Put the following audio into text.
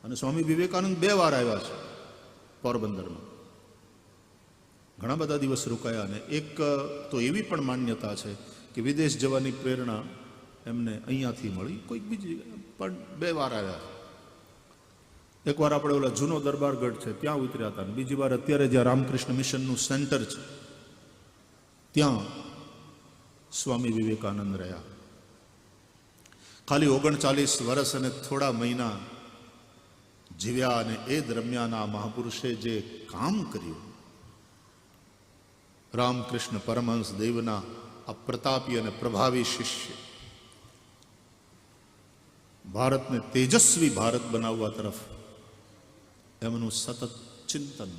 અને સ્વામી વિવેકાનંદ 2 વાર આવ્યા છે પોરબંદરમાં, ઘણા બધા દિવસ રોકાયા. અને એક તો એવી પણ માન્યતા છે કે વિદેશ જવાની પ્રેરણા એમને અહીંયાથી મળી, કોઈક બીજી પણ 2 વાર આવ્યા. એકવાર આપણે ઓલા જૂનો દરબારગઢ છે ત્યાં ઉતર્યા હતા, અને બીજી વાર અત્યારે જ્યાં રામકૃષ્ણ મિશનનું સેન્ટર છે ત્યાં સ્વામી વિવેકાનંદ રહ્યા. ખાલી 39 વર્ષ અને થોડા મહિના જીવ્યા, અને એ દરમિયાન આ મહાપુરુષે જે કામ કર્યું, રામકૃષ્ણ પરમહંસ દેવના આ પ્રતાપી અને પ્રભાવી શિષ્ય ભારતને તેજસ્વી ભારત બનાવવા તરફ એમનું સતત ચિંતન